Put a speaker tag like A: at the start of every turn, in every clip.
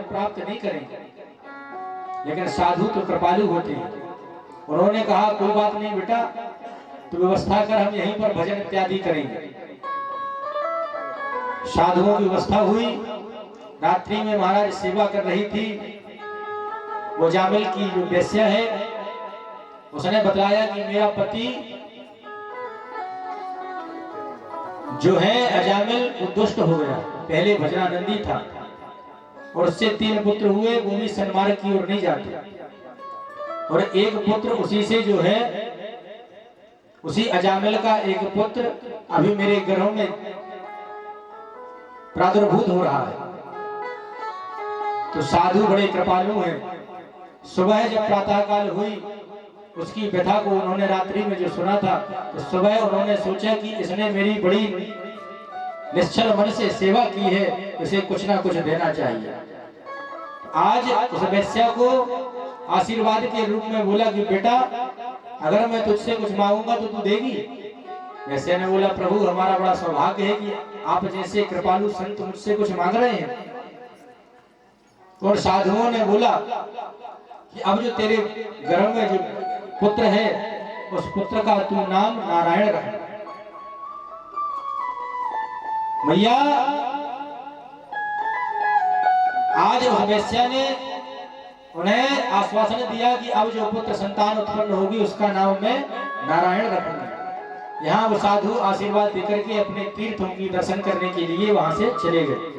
A: प्राप्त नहीं करेंगे, लेकिन साधु तो कृपालु होते हैं। उन्होंने कहा कोई बात नहीं बेटा, तो व्यवस्था कर, हम यहीं पर भजन इत्यादि करेंगे। साधुओं की व्यवस्था हुई। रात्रि में महाराज सेवा कर रही थी। वो जामिल की जो वेश्या है, उसने बताया कि मेरा पति जो है अजामिल वो दुष्ट हो गया, पहले भजनानंदी था और उससे 3 पुत्र हुए, वो भी सन्मार्ग की ओर नहीं जाते। और एक पुत्र उसी से जो है, उसी अजामिल का एक पुत्र अभी मेरे घरों में प्रादुर्भूत हो रहा है। तो साधु बड़े कृपालु हैं। सुबह जब प्रातः काल हुई, उसकी व्यथा को उन्होंने रात्रि में जो सुना था, तो सुबह उन्होंने सोचा कि इसने मेरी बड़ी निश्चल मन से सेवा की है, इसे कुछ ना कुछ देना चाहिए। आज उस वेश्या को आशीर्वाद के रूप में बोला कि बेटा अगर मैं तुझसे कुछ मांगूंगा तो तू देगी? वेश्या ने बोला प्रभु हमारा बड़ा सौभाग्य है कि आप जैसे कृपालु संत मुझसे कुछ मांग रहे हैं। और साधुओं ने बोला कि अब जो तेरे घर में जो पुत्र है, उस पुत्र का तू नाम नारायण रख। मैया आज उस वेश्या ने उन्हें आश्वासन दिया कि अब जो पुत्र संतान उत्पन्न होगी उसका नाम मैं नारायण रखूंगा। यहाँ वो साधु आशीर्वाद देकर के अपने तीर्थों की दर्शन करने के लिए वहां से चले गए।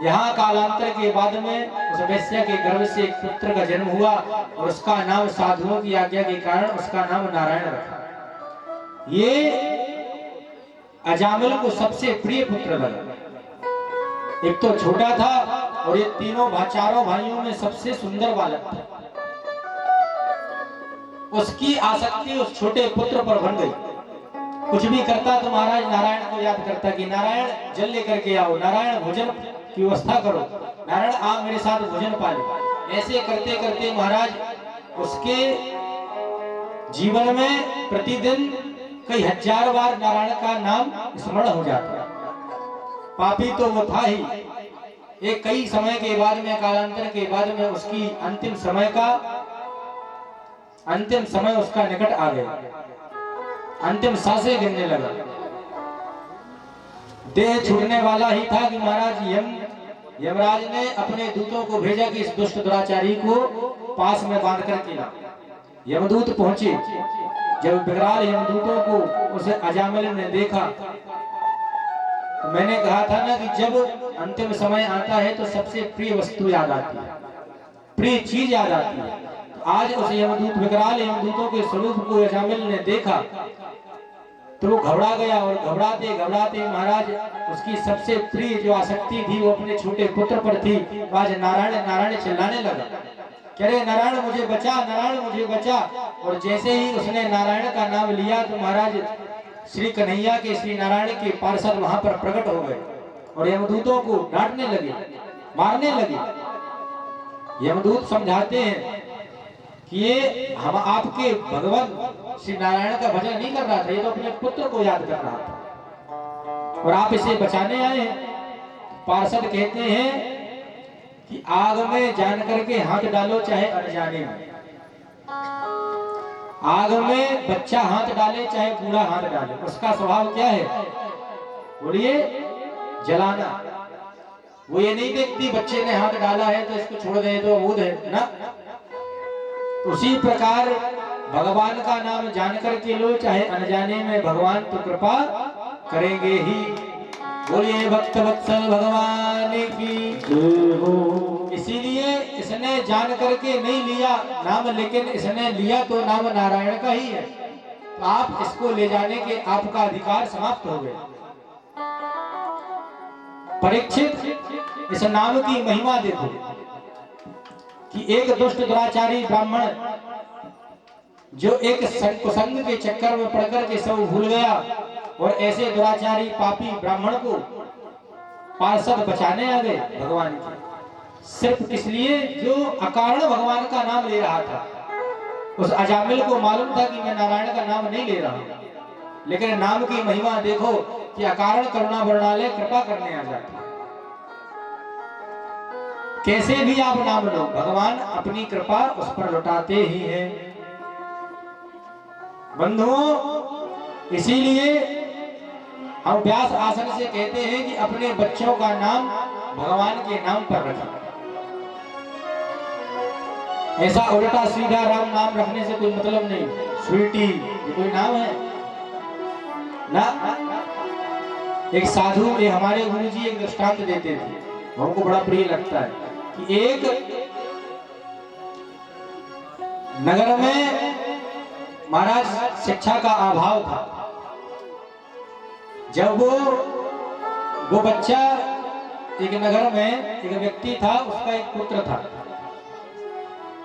A: यहाँ कालांतर के बाद में उस वेश्या के गर्भ से एक पुत्र का जन्म हुआ और उसका नाम साधुओं की आज्ञा के कारण उसका नाम नारायण रखा। ये अजामिल को सबसे प्रिय पुत्र लगा। एक तो छोटा था और ये चारों भाइयों में सबसे सुंदर बालक था। उसकी आसक्ति उस छोटे पुत्र पर बन गई। कुछ भी करता तो महाराज नारायण को याद करता कि नारायण जल लेकर के आओ, नारायण भोजन की व्यवस्था करो, नारायण आप मेरे साथ भोजन पाले। ऐसे करते करते महाराज उसके जीवन में प्रतिदिन कई हजार बार नारायण का नाम स्मरण हो जाता। पापी तो वो था ही। एक कई समय के बाद में, कालांतर के बाद में उसकी अंतिम समय उसका निकट आ गया। अंतिम सांसें गिरने लगा। देह छूटने वाला ही था कि महाराज यमराज ने अपने दूतों को भेजा कि इस दुष्ट दुराचारी को पास में बांध कर ला। यमदूत पहुंचे। जब विकराल यमदूतों को उसे अजामिल ने देखा, तो मैंने कहा था ना कि जब अंतिम समय आता है तो सबसे प्रिय वस्तु याद आती है, प्रिय चीज याद आती है। तो आज उस यमदूत विकराल यमदूतों के स्वरूप को अजामिल ने देखा तो वो घबरा गया और घबराते घबराते महाराज उसकी सबसे प्रिय जो आसक्ति थी वो अपने छोटे पुत्र पर थी। आज नारायण नारायण चिल्लाने लगा, कह रहे नारायण मुझे बचा, नारायण मुझे बचा। और जैसे ही उसने नारायण का नाम लिया तो महाराज श्री कन्हैया के, श्री नारायण के पार्षद वहां पर प्रकट हो गए और यमदूतों को डांटने लगे, मारने लगे। यमदूत समझाते हैं कि ये हम आपके भगवान श्री नारायण का भजन नहीं कर रहा था, ये तो अपने पुत्र को याद कर रहा था और आप इसे बचाने आए हैं। पार्षद कहते हैं कि आग में जान करके हाथ डालो चाहे अनजाने में। आग में बच्चा हाथ डाले चाहे बूढ़ा हाथ डाले, उसका स्वभाव क्या है? बोलिए, जलाना। वो ये नहीं देखती बच्चे ने हाथ डाला है तो इसको छोड़ दे तो अबूझ है ना। उसी प्रकार भगवान का नाम जानकर के लो चाहे अनजाने में, भगवान तो कृपा करेंगे ही। बोलिए भक्त वत्सल भगवान की जय हो। इसीलिए इसने जान करके नहीं लिया नाम, लेकिन इसने लिया तो नाम नारायण का ही है। तो आप इसको ले जाने के आपका अधिकार समाप्त हो गए। परीक्षित, इस नाम की महिमा देखो कि एक दुष्ट दुराचारी ब्राह्मण जो एक कुसंग के चक्कर में पड़कर के सब भूल गया और ऐसे दुराचारी पापी ब्राह्मण को पार्षद बचाने आ गए भगवान की। सिर्फ इसलिए जो अकारण भगवान का नाम ले रहा था। उस अजामिल को मालूम था कि मैं नारायण का नाम नहीं ले रहा, लेकिन नाम की महिमा देखो कि अकारण करुणा वर्णालय कृपा करने आ जाती। कैसे भी आप नाम लो, भगवान अपनी कृपा उस पर लौटाते ही हैं बंधुओं। इसीलिए हम व्यास आसन से कहते हैं कि अपने बच्चों का नाम भगवान के नाम पर रखें। ऐसा उल्टा सीधा राम नाम रखने से कोई मतलब नहीं। स्वीटी ये कोई नाम है ना। एक साधु ये हमारे गुरुजी एक दृष्टांत देते थे, हमको बड़ा प्रिय लगता है कि एक नगर में महाराज शिक्षा का अभाव था। जब वो बच्चा एक नगर में एक व्यक्ति था, उसका एक पुत्र था।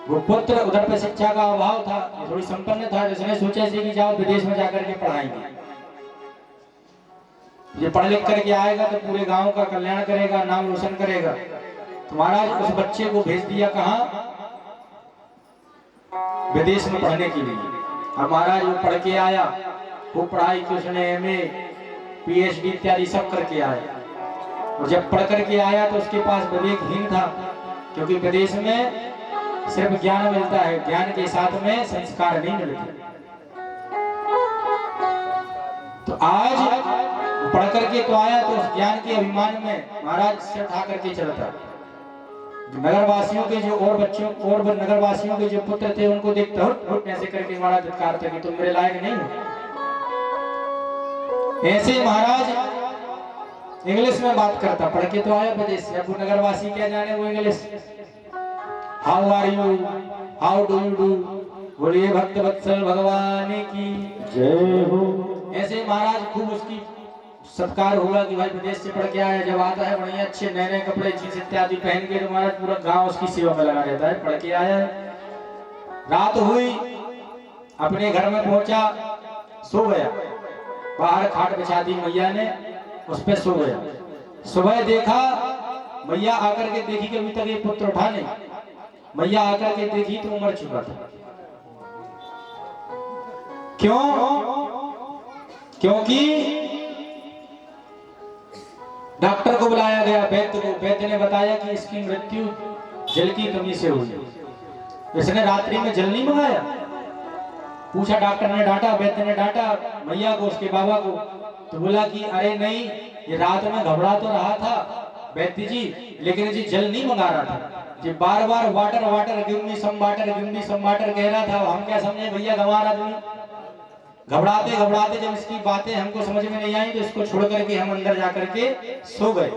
A: वो पुत्र उधर पे शिक्षा का अभाव था, थोड़ी संपन्न था, जिसने सोचा कि जाओ विदेश में जाकर के पढ़ाएंगे, ये पढ़ लिख करके आएगा तो पूरे गांव का कल्याण करेगा, नाम रोशन करेगा। तो महाराज उस बच्चे को भेज दिया कहाँ, विदेश में पढ़ने के लिए। अब महाराज वो पढ़ के आया, वो पढ़ाई की उसने एमए पीएचडी इत्यादि सब करके आया। और जब पढ़ करके आया तो उसके पास विवेकहीन था, क्योंकि विदेश में सिर्फ ज्ञान मिलता है, ज्ञान के साथ में संस्कार नहीं मिलते। तो आज पढ़ करके तो आया, तो उस ज्ञान के अभिमान में महाराज सिर उठा करके चलता। नगरवासियों के जो और बच्चों और नगरवासियों के जो पुत्र थे उनको देखता हुट ऐसे करके महाराज धिक्कारता कि तुम मेरे लायक नहीं हो। ऐसे महाराज इंग्लिश में बात करता, पढ़ के तो आया विदेश से। अब वो नगरवासी क्या जाने वो English. How are you, how do you do, बोलिए भक्त वत्सल भगवान की जय हो। ऐसे महाराज खूब उसकी सत्कार होगा कि भाई विदेश से पढ़ के आया। जब आता है बढ़िया अच्छे नए नए कपड़े जींस इत्यादि पहन के, तो महाराज पूरा गांव उसकी सेवा में लगा रहता है, पढ़ के आया है। रात हुई, अपने घर में पहुंचा, सो गया। बाहर खाट बिछा दी मैया ने, उस पर सो गया। सुबह देखा, मैया आकर के देखी कि अभी तक ये पुत्र उठा नहीं। मैया आकर के देखी तो मर चुका था। क्यों? क्योंकि डॉक्टर को बुलाया गया, वैद्य को। वैद्य ने बताया कि इसकी मृत्यु जल की कमी से हुई। इसने रात्रि में जल नहीं मंगाया। पूछा, डॉक्टर ने डांटा, वैद्य ने डांटा मैया को, उसके बाबा को। तो बोला कि अरे नहीं, ये रात में घबरा तो रहा था वैद्य जी, लेकिन जी जल नहीं मंगा रहा था। जी बार बार water water give me some water, give me some water कह रहा था। हम क्या समझे भैया, गंवार आदमी। घबराते घबराते जब इसकी बातें हमको समझ में नहीं आई, तो इसको छोड़ करके हम अंदर जाकर के सो गए।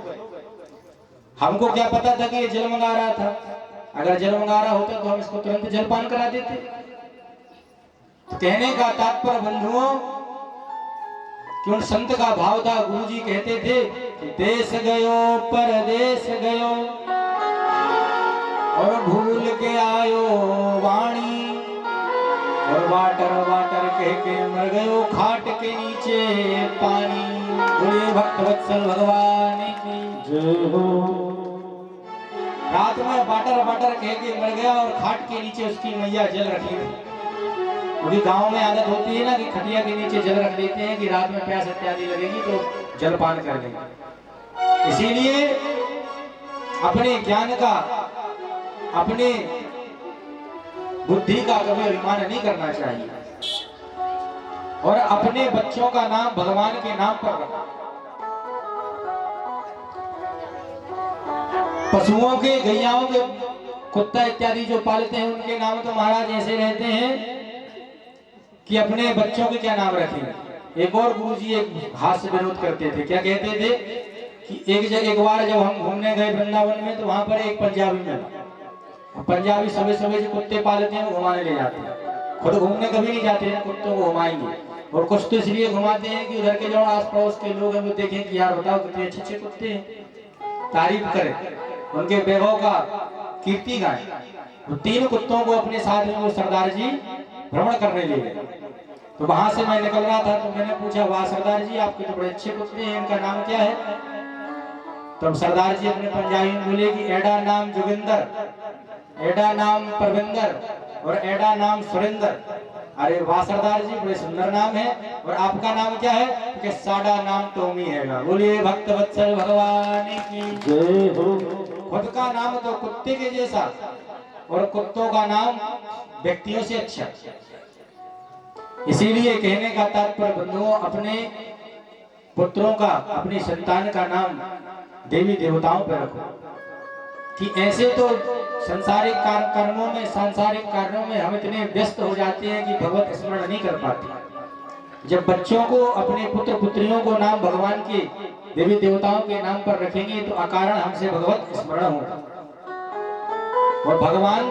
A: हमको क्या पता था कि ये जल मंगा रहा था। अगर जल मंगा रहा होता तो हम इसको तुरंत जलपान करा देते। तो कहने का तात्पर्य बंधुओं कि उन संत का भाव था। गुरुजी कहते थे कि देश गयो परदेश गयो और भूल के आयो वाणी, और वाटर वाटर कह के मर गयो खाट के नीचे पानी। बोलिए भक्त वत्सल भगवान की जय हो। रात में वाटर वाटर कह के मर गया और खाट के नीचे उसकी मैया जल रखी थी। क्योंकि गांव में आदत होती है ना कि खटिया के नीचे जल रख देते हैं कि रात में प्यास इत्यादि लगेगी तो जलपान कर लेंगे। इसीलिए अपने ज्ञान का, अपने बुद्धि का कभी अभिमान नहीं करना चाहिए, और अपने बच्चों का नाम भगवान के नाम पर रखो। पशुओं के, गैयाओं के, कुत्ता इत्यादि जो पालते हैं उनके नाम तो महाराज ऐसे रहते हैं कि अपने बच्चों के क्या नाम रखेंगे। एक और गुरुजी एक हास्य विनोद करते थे। क्या कहते थे कि एक बार जब हम घूमने गए वृंदावन में, तो वहां पर एक पंजाबी मिला। पंजाबी सुबह सुबह जो कुत्ते पालते हैं वो घुमाने ले जाते हैं। खुद घूमने कभी नहीं जाते हैं, कुत्तों को घुमाएंगे। और कुछ तो इसलिए घुमाते हैं कि उधर के जो आस पड़ोस के लोग हैं वो देखें कि यार बताओ कितने अच्छे अच्छे कुत्ते हैं, तारीफ करें, उनके वैभव का कीर्ति गाएं। तो 3 कुत्तों को अपने साथ में वो सरदार जी भ्रमण करने ले गए। तो वहां से मैं निकल रहा था, तो मैंने पूछा, वाह सरदार जी आपके तो बड़े अच्छे कुत्ते हैं, इनका नाम क्या है? तब सरदार जी अपने पंजाबी में बोले कि एडा नाम जोगिंदर, एडा नाम परविंदर और एडा नाम सुरेंदर। अरे वाह सरदार जी बड़े सुंदर नाम है, और आपका नाम क्या है? कि साडा नाम टोमी है। बोलिए भक्त वत्सल भगवान की जय हो। खुद का नाम तो कुत्ते के जैसा और कुत्तों का नाम व्यक्तियों से अच्छा। इसीलिए कहने का तात्पर्य बंधुओं, अपने पुत्रों का, अपनी संतान का नाम देवी देवताओं पर रखो। कि ऐसे तो संसारिक कर्मों में, सांसारिक कार्यों में हम इतने व्यस्त हो जाते हैं कि भगवत स्मरण नहीं कर पाते। जब बच्चों को, अपने पुत्र पुत्रियों को नाम भगवान के, देवी देवताओं के नाम पर रखेंगे तो अकारण हमसे भगवत स्मरण होगा और भगवान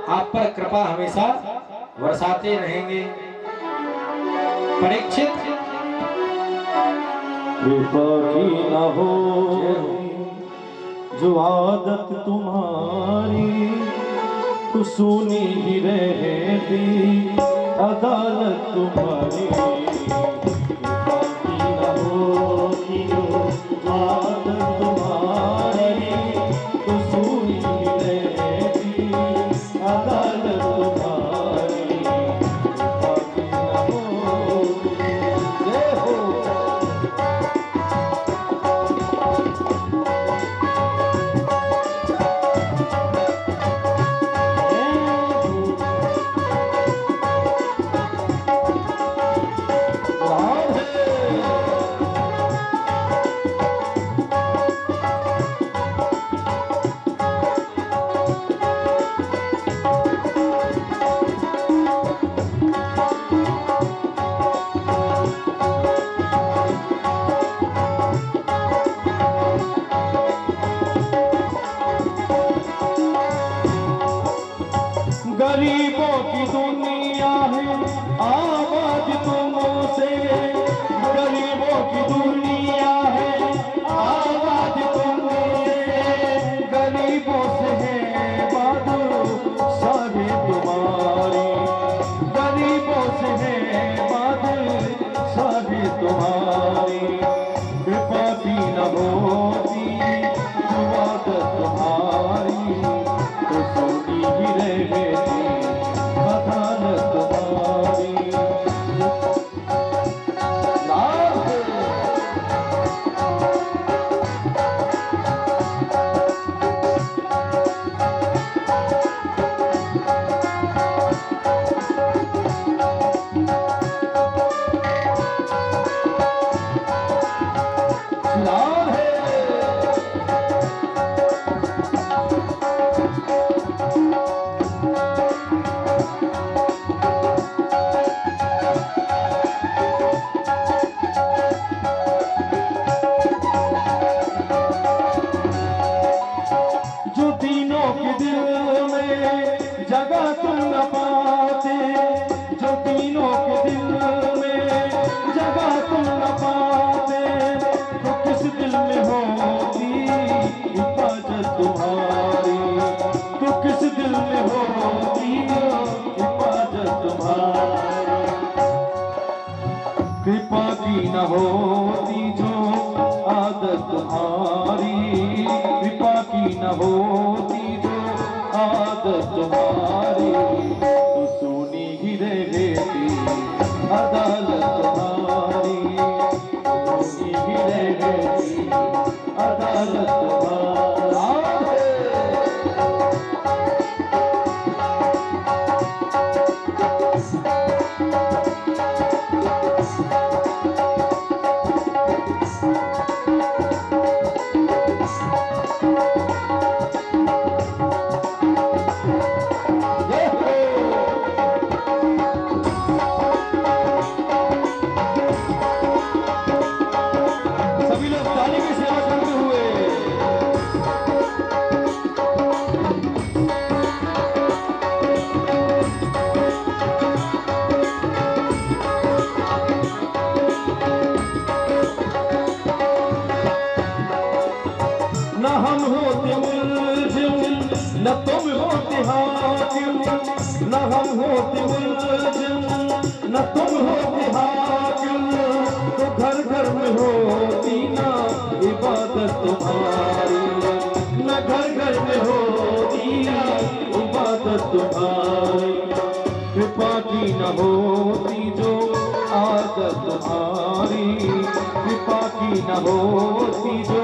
A: आप पर कृपा हमेशा बरसाते रहेंगे। परीक्षित,
B: कृपा की न हो जो आदत तुम्हारी, तो सुनी ही रहती अदालत तुम्हारी। कृपा की न होती जो आदत तुम्हारी, तो सुनी ही रहती अदालत तुम्हारी। कृपा की न होती, जय हो। गरीबों की दुनिया है आबाद तुमसे, गरीबों की दुनिया है आबाद तुमसे। गरीबों से है बादशाही तुम्हारी, गरीबों से है बादशाही तुम्हारी। कृपा की न होती जो आदत तुम्हारी, तो सोनी ही रहती अदालत तुम्हारी। लाल है जो तीनों के दिल में जगह तुम न पाते, जो तीनों के दिल में जगह तुम न पाते, तो किस दिल में होती हिफाजत तुम्हारी, तो किस दिल में होती हिफाजत तुम्हारी। कृपा की न होती जो आदत तुम्हारी, कृपा की न होती जो आदत तुम्हारी, तो सुनी ही रहती अदालत तुम्हारी, तो सुनी ही रहती अदालत तुम्हारी। सभी लोग ताली की सेवा करते हुए न हम होते मुलजिम न तुम होते हाकिम, न हम होते मुलजिम न तुम होते हाकिम, तो घर घर में होती ना इबादत तुम्हारी, न घर घर में होती ना इबादत तुम्हारी। कृपा की न होती जो आदत तुम्हारी, कृपा की न होती जो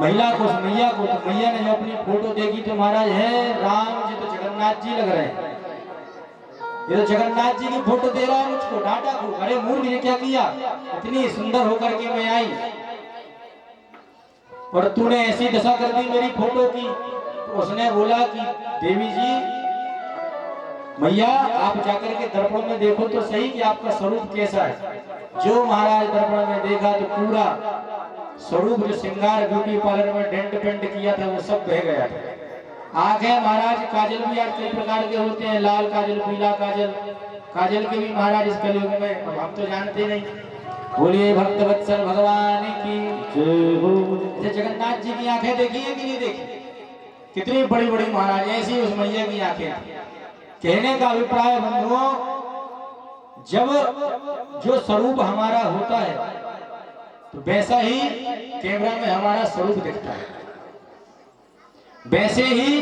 A: महिला को, उस मैया को, तो मैया ने जो अपनी फोटो देखी तो महाराज है राम जी तो जगन्नाथ जी लग रहे हैं, ये तो जगन्नाथ जी की फोटो दे रहा है मुझको। डांटा को, अरे मूर्ख ये क्या किया, इतनी सुंदर होकर के मैं आई और तूने ऐसी दशा कर दी मेरी फोटो की। तो उसने बोला कि देवी जी, मैया आप जाकर के दर्पण में देखो तो सही कि आपका स्वरूप कैसा है। जो महाराज दर्पण में देखा तो पूरा स्वरूप जो श्रृंगार ब्यूटी पार्लर में डेंट पेंट किया था वो सब बह गया था। आंखें महाराज, काजल भी आज कई प्रकार के होते हैं, लाल काजल, पीला काजल, काजल के भी महाराज इस कलयुग में अब हम तो जानते नहीं। बोलिए भक्त वत्सल भगवान की जय हो। जगन्नाथ जी की आंखें देखी है कि नहीं देखी, कितनी बड़ी बड़ी महाराज, ऐसी उस मैया की आंखें। कहने का अभिप्राय बंधुओं, जब जो स्वरूप हमारा होता है तो वैसा ही कैमरा में हमारा स्वरूप दिखता है। वैसे ही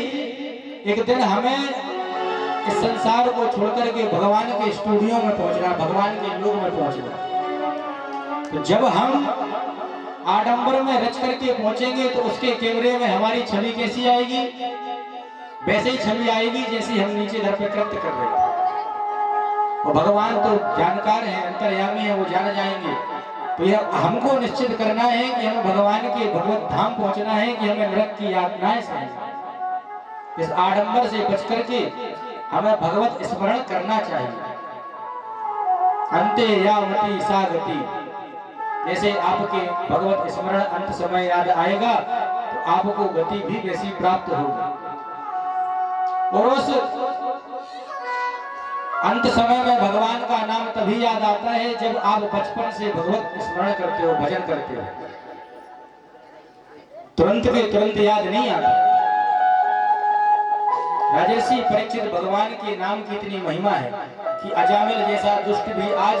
A: एक दिन हमें इस संसार को छोड़कर के भगवान के स्टूडियो में पहुंचना, भगवान के लोक में पहुंचना। तो जब हम आडंबर में रच करके पहुंचेंगे तो उसके कैमरे में हमारी छवि कैसी आएगी, वैसे ही छवि आएगी जैसी हम नीचे घर पे कृत्य कर रहे थे। और भगवान तो जानकार है, अंतर्यामी है, वो जान जाएंगे। तो यह हमको निश्चित करना है कि हमें भगवान के भगवत धाम पहुंचना है कि हमें नरक की यातनाएं सहनी। इस आडंबर से बच करके हमें भगवत स्मरण करना चाहिए। अंते यावती सा गति, जैसे आपके भगवत स्मरण अंत समय याद आएगा तो आपको गति भी वैसी प्राप्त होगी। और उस अंत समय में भगवान का नाम तभी याद आता है जब आप बचपन से भगवत स्मरण करते हो, भजन करते हो। तुरंत के तुरंत याद नहीं आता। राजर्षि परीक्षित, भगवान के नाम की इतनी महिमा है कि अजामिल जैसा दुष्ट भी आज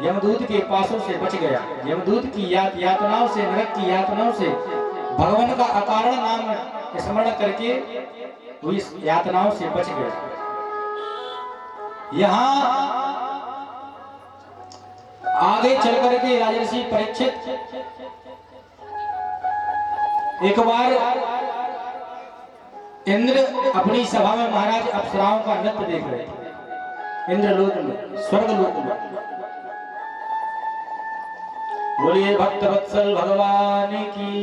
A: यमदूत के पासों से बच गया। यमदूत की यातनाओं से, नरक की यातनाओं से भगवान का अकारण नाम स्मरण करके वो इस यातनाओं से बच गया। यहाँ आगे चल करके राजर्षि परीक्षित एक बार इंद्र अपनी सभा में महाराज अप्सराओं का नृत्य देख रहे थे, इंद्रलोक में, स्वर्गलोक में। बोलिए भक्त वत्सल भगवान की।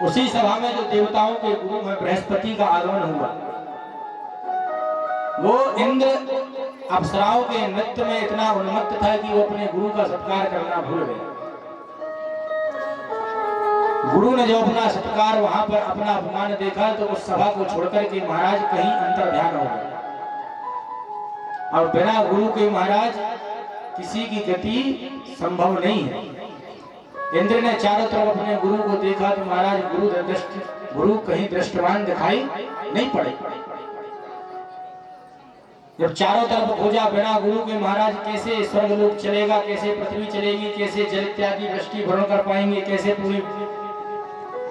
A: उसी सभा में जो देवताओं के गुरु में बृहस्पति का आगमन हुआ, वो इंद्र अप्सराओं के नृत्य में इतना उन्मत्त था कि वो अपने गुरु का सत्कार करना भूल गए। गुरु ने जो अपना सत्कार, वहां पर अपना अपमान देखा तो उस सभा को छोड़कर के महाराज कहीं अंतर ध्यान हो गए। और बिना गुरु के महाराज किसी की गति संभव नहीं है। इंद्र ने चारों तरफ अपने गुरु को देखा तो महाराज गुरु कहीं दृष्टवान दिखाई नहीं पड़े। जब चारों तरफ खोजा बिना गुरु के, महाराज कैसे स्वर्गलोक चलेगा, कैसे पृथ्वी चलेगी, कैसे जल इत्यादि वृष्टि भरण कर पाएंगे, कैसे पूरी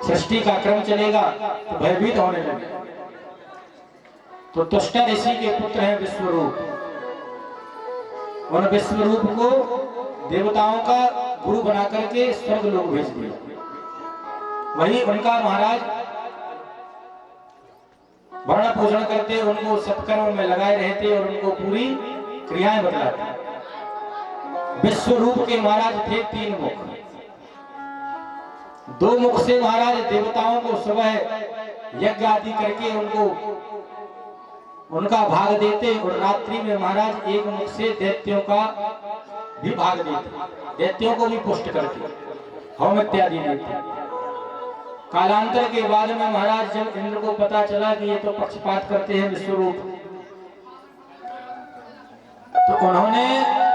A: सृष्टि का क्रम चलेगा, तो भयभीत होने लगे। तो तुष्टा ऋषि के पुत्र हैं विश्वरूप। उन विश्वरूप को देवताओं का गुरु बना करके स्वर्गलोक भेज दिया। वही उनका महाराज भरण पोषण करते, उनको सत्कर्म में लगाए रहते और उनको पूरी क्रियाएं बतलाते। विश्वरूप के महाराज थे 3 मुख। 2 मुख से महाराज देवताओं को सुबह यज्ञ आदि करके उनका भाग देते और रात्रि में महाराज 1 मुख से दैत्यों का भी भाग देते, दैत्यों को भी पुष्ट करते, होम इत्यादि देते। कालांतर के बाद में महाराज जब इंद्र को पता चला कि ये तो पक्षपात करते हैं विश्वरूप, तो उन्होंने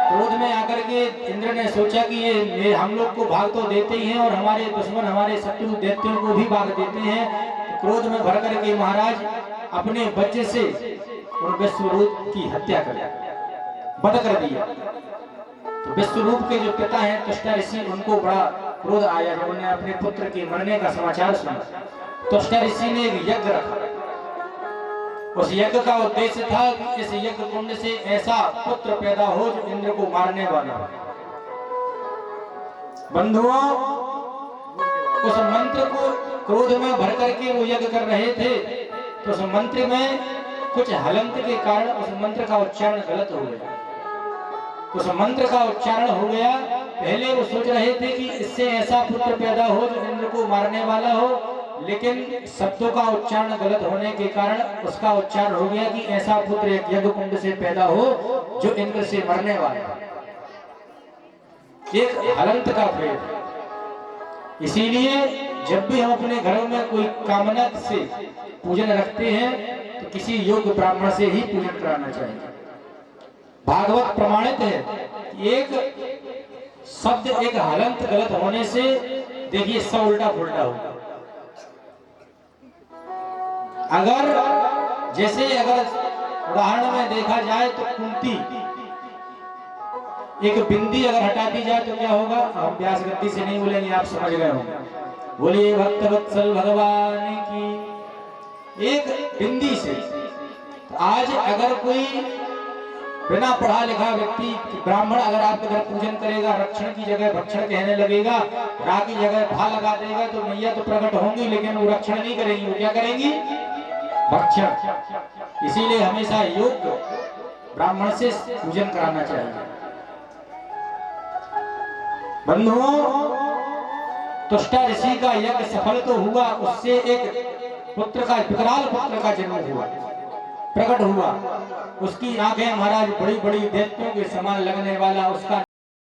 A: क्रोध में आकर के, इंद्र ने सोचा कि ये हम लोग को भाग तो देते ही हैं और हमारे दुश्मन, हमारे शत्रु दैत्यों को भी भाग देते हैं। तो क्रोध में भर करके महाराज अपने बच्चे से उन विश्वरूप की हत्या कर दिया, वध कर दिया। तो विश्वरूप के जो पिता हैं तुष्टा ऋषि, उनको बड़ा क्रोध आया जब उन्होंने अपने पुत्र के मरने का समाचार सुना। तुष्टा ऋषि ने एक यज्ञ रखा। उस यज्ञ का उद्देश्य था कि इस यज्ञ कुंड से ऐसा पुत्र पैदा हो जो इंद्र को मारने वाला हो। बंधुओं, उस मंत्र को क्रोध में भर करके वो यज्ञ कर रहे थे, तो उस मंत्र में कुछ हलंत के कारण उस मंत्र का उच्चारण गलत हो गया। उस मंत्र का उच्चारण हो गया, पहले वो सोच रहे थे कि इससे ऐसा पुत्र पैदा हो जो इंद्र को मारने वाला हो, लेकिन शब्दों का उच्चारण गलत होने के कारण उसका उच्चारण हो गया कि ऐसा पुत्र एक यज्ञ कुंड से पैदा हो जो इंद्र से मरने वाला है। एक हलंत का भेद। इसीलिए जब भी हम अपने घरों में कोई कामना से पूजन रखते हैं तो किसी योग्य ब्राह्मण से ही पूजन कराना चाहिए। भागवत प्रमाणित है कि एक शब्द एक हलंत गलत होने से देखिए सब उल्टा पुल्टा होगा। अगर उदाहरण में देखा जाए तो कुंती एक बिंदी अगर हटा दी जाए तो क्या होगा? हम व्यास गद्दी से नहीं बोलेंगे, आप समझ गए होंगे। बोलिए भक्तवत्सल भगवान की। एक बिंदी से आज अगर कोई बिना पढ़ा लिखा व्यक्ति ब्राह्मण अगर आपके घर पूजन करेगा, रक्षण की जगह भक्षण कहने लगेगा, रा की जगह भा लगा देगा, तो मैया तो प्रकट होंगी लेकिन वो रक्षण नहीं करेंगी, वो क्या करेंगी? भक्षण। इसीलिए हमेशा योग्य ब्राह्मण से पूजन कराना चाहिए। बंधुओं, तुष्टा ऋषि का यज्ञ सफल तो हुआ, उससे एक पुत्र का विकराल पुत्र का जन्म हुआ, प्रकट हुआ। उसकी आंखें महाराज बड़ी बड़ी दैत्यों के समान लगने वाला, उसका